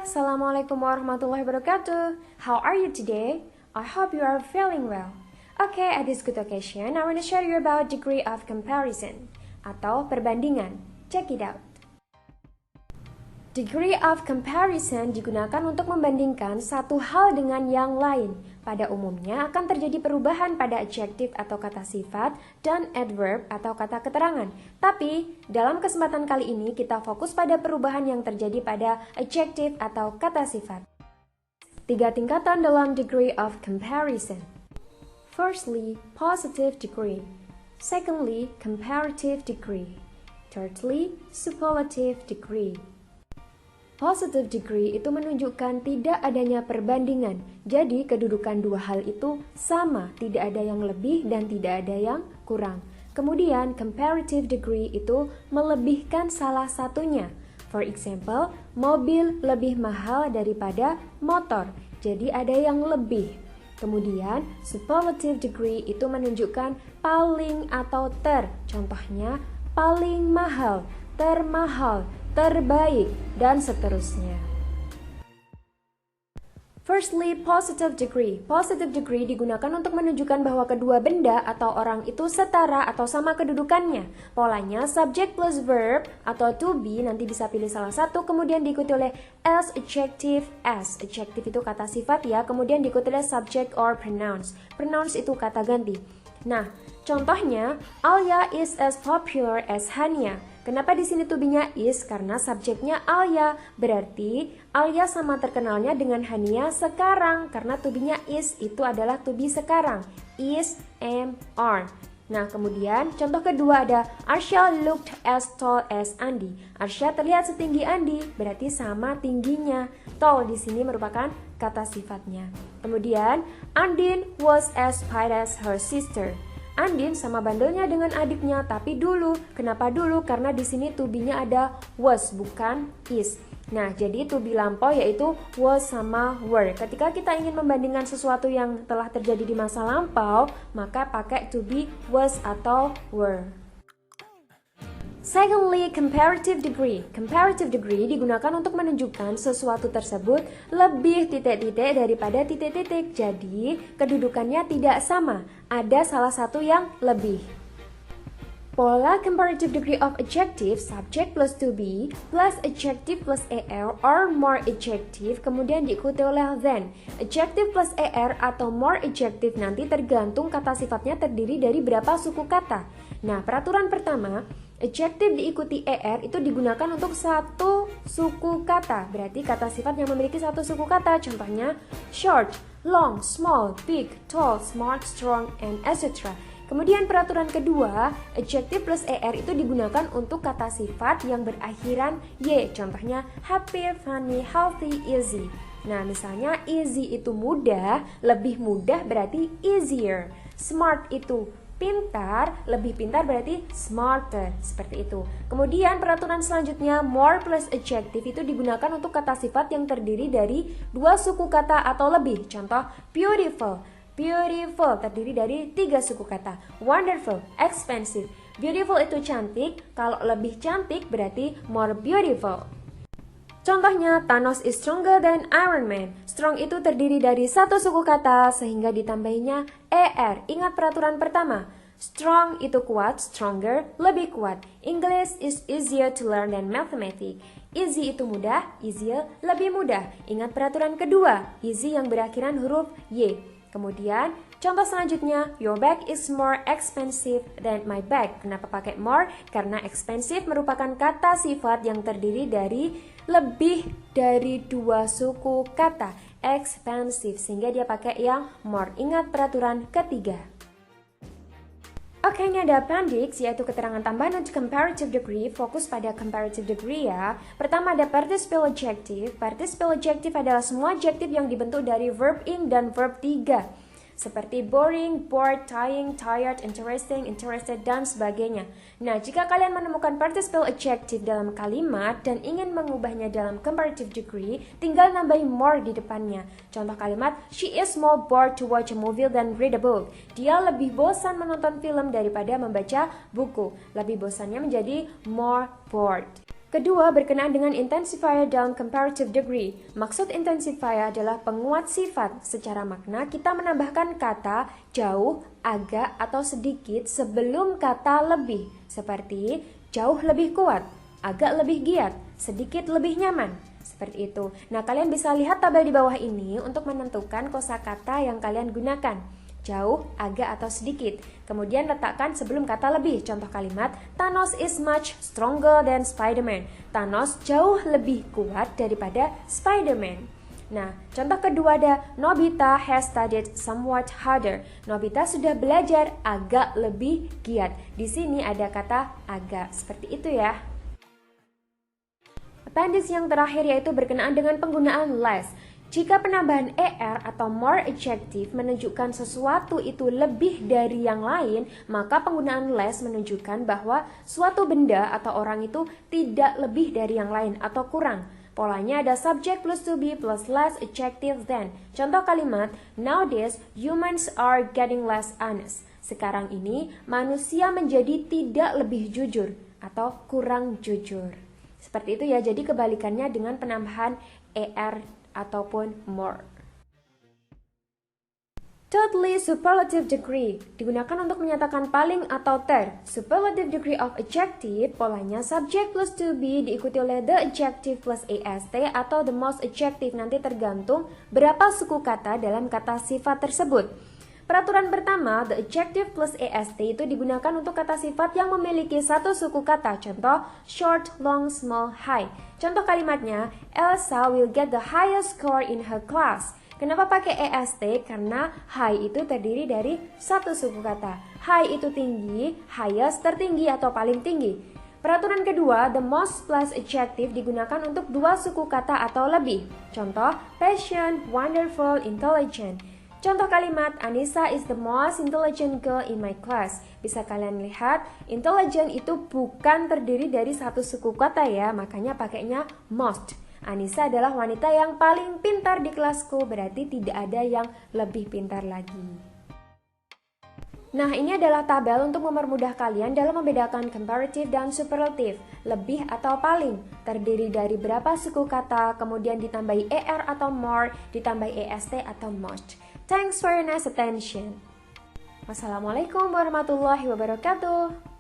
Assalamualaikum warahmatullahi wabarakatuh. How are you today? I hope you are feeling well. Okay, at this good occasion, I want to share you about degree of comparison atau perbandingan. Check it out. Degree of comparison digunakan untuk membandingkan satu hal dengan yang lain. Pada umumnya akan terjadi perubahan pada adjektif atau kata sifat dan adverb atau kata keterangan. Tapi dalam kesempatan kali ini kita fokus pada perubahan yang terjadi pada adjektif atau kata sifat. 3 tingkatan dalam degree of comparison. Firstly, positive degree. Secondly, comparative degree. Thirdly, superlative degree. Positive degree itu menunjukkan tidak adanya perbandingan. Jadi kedudukan dua hal itu sama, tidak ada yang lebih dan tidak ada yang kurang. Kemudian comparative degree itu melebihkan salah satunya. For example, mobil lebih mahal daripada motor. Jadi ada yang lebih. Kemudian superlative degree itu menunjukkan paling atau ter. Contohnya paling mahal, termahal, terbaik, dan seterusnya. Firstly, positive degree. Positive degree digunakan untuk menunjukkan bahwa kedua benda atau orang itu setara atau sama kedudukannya. Polanya subject plus verb atau to be, nanti bisa pilih salah satu, kemudian diikuti oleh as adjective as. Adjective itu kata sifat ya, kemudian diikuti oleh subject or pronouns. Pronouns itu kata ganti. Nah, contohnya, Alia is as popular as Hania. Kenapa di sini to be-nya is? Karena subjeknya Alia. Berarti Alia sama terkenalnya dengan Hania sekarang. Karena to be-nya is itu adalah to be sekarang. Is, am, are. Nah, kemudian contoh kedua ada Arsha looked as tall as Andi. Arsha terlihat setinggi Andi, berarti sama tingginya. Tall di sini merupakan kata sifatnya. Kemudian Andin was as polite as her sister. Andin sama bandelnya dengan adiknya, tapi dulu. Kenapa dulu? Karena di sini to be-nya ada was, bukan is. Nah, jadi to be lampau yaitu was sama were. Ketika kita ingin membandingkan sesuatu yang telah terjadi di masa lampau, maka pakai to be, was, atau were. Secondly, comparative degree. Comparative degree digunakan untuk menunjukkan sesuatu tersebut lebih titik-titik daripada titik-titik. Jadi, kedudukannya tidak sama. Ada salah satu yang lebih. Pola comparative degree of adjective, subject plus to be, plus adjective plus er or more adjective, kemudian diikuti oleh than. Adjective plus er atau more adjective nanti tergantung kata sifatnya terdiri dari berapa suku kata. Nah, peraturan pertama, adjective diikuti er itu digunakan untuk satu suku kata. Berarti kata sifat yang memiliki satu suku kata. Contohnya short, long, small, big, tall, smart, strong, and etc. Kemudian peraturan kedua, adjective plus er itu digunakan untuk kata sifat yang berakhiran y. Contohnya happy, funny, healthy, easy. Nah, misalnya easy itu mudah, lebih mudah berarti easier. Smart itu pintar, lebih pintar berarti smarter, seperti itu. Kemudian peraturan selanjutnya, more plus adjective itu digunakan untuk kata sifat yang terdiri dari dua suku kata atau lebih. Contoh, beautiful. Beautiful terdiri dari 3 suku kata. Wonderful, expensive. Beautiful itu cantik, kalau lebih cantik berarti more beautiful. Contohnya, Thanos is stronger than Iron Man. Strong itu terdiri dari satu suku kata sehingga ditambahinya er. Ingat peraturan pertama. Strong itu kuat, stronger, lebih kuat. English is easier to learn than mathematics. Easy itu mudah, easier, lebih mudah. Ingat peraturan kedua, easy yang berakhiran huruf y. Kemudian, contoh selanjutnya, your bag is more expensive than my bag. Kenapa pakai more? Karena expensive merupakan kata sifat yang terdiri dari lebih dari 2 suku kata. Expensive, sehingga dia pakai yang more. Ingat peraturan ketiga. Oke, ini ada appendix, yaitu keterangan tambahan untuk comparative degree. Fokus pada comparative degree ya. Pertama ada participle adjective. Participle adjective adalah semua adjektif yang dibentuk dari verb ing dan verb 3. Seperti boring, bored, tiring, tired, interesting, interested, dan sebagainya. Nah, jika kalian menemukan participle adjective dalam kalimat dan ingin mengubahnya dalam comparative degree, tinggal nambahin more di depannya. Contoh kalimat, she is more bored to watch a movie than read a book. Dia lebih bosan menonton film daripada membaca buku. Lebih bosannya menjadi more bored. Kedua, berkenaan dengan intensifier dalam comparative degree. Maksud intensifier adalah penguat sifat. Secara makna, kita menambahkan kata jauh, agak, atau sedikit sebelum kata lebih. Seperti jauh lebih kuat, agak lebih giat, sedikit lebih nyaman. Seperti itu. Nah, kalian bisa lihat tabel di bawah ini untuk menentukan kosakata yang kalian gunakan. Jauh, agak, atau sedikit. Kemudian letakkan sebelum kata lebih. Contoh kalimat, Thanos is much stronger than Spider-Man. Thanos jauh lebih kuat daripada Spider-Man. Nah, contoh kedua ada Nobita has studied somewhat harder. Nobita sudah belajar agak lebih giat. Di sini ada kata agak. Seperti itu ya. Appendix yang terakhir yaitu berkenaan dengan penggunaan less. Jika penambahan er atau more adjective menunjukkan sesuatu itu lebih dari yang lain, maka penggunaan less menunjukkan bahwa suatu benda atau orang itu tidak lebih dari yang lain atau kurang. Polanya ada subject plus to be plus less adjective than. Contoh kalimat, nowadays humans are getting less honest. Sekarang ini manusia menjadi tidak lebih jujur atau kurang jujur. Seperti itu ya, jadi kebalikannya dengan penambahan er ataupun more. Thirdly, superlative degree digunakan untuk menyatakan paling atau ter. Superlative degree of adjective polanya subject plus to be diikuti oleh the adjective plus ast atau the most adjective, nanti tergantung berapa suku kata dalam kata sifat tersebut. Peraturan pertama, the adjective plus ast itu digunakan untuk kata sifat yang memiliki satu suku kata. Contoh, short, long, small, high. Contoh kalimatnya, Elsa will get the highest score in her class. Kenapa pakai est? Karena high itu terdiri dari satu suku kata. High itu tinggi, highest tertinggi atau paling tinggi. Peraturan kedua, the most plus adjective digunakan untuk dua suku kata atau lebih. Contoh, patient, wonderful, intelligent. Contoh kalimat, Anissa is the most intelligent girl in my class. Bisa kalian lihat, intelligent itu bukan terdiri dari satu suku kata ya, makanya pakainya most. Anissa adalah wanita yang paling pintar di kelasku, berarti tidak ada yang lebih pintar lagi. Nah, ini adalah tabel untuk mempermudah kalian dalam membedakan comparative dan superlative, lebih atau paling, terdiri dari berapa suku kata, kemudian ditambahi er atau more, ditambahi est atau most. Thanks for your nice attention. Wassalamualaikum warahmatullahi wabarakatuh.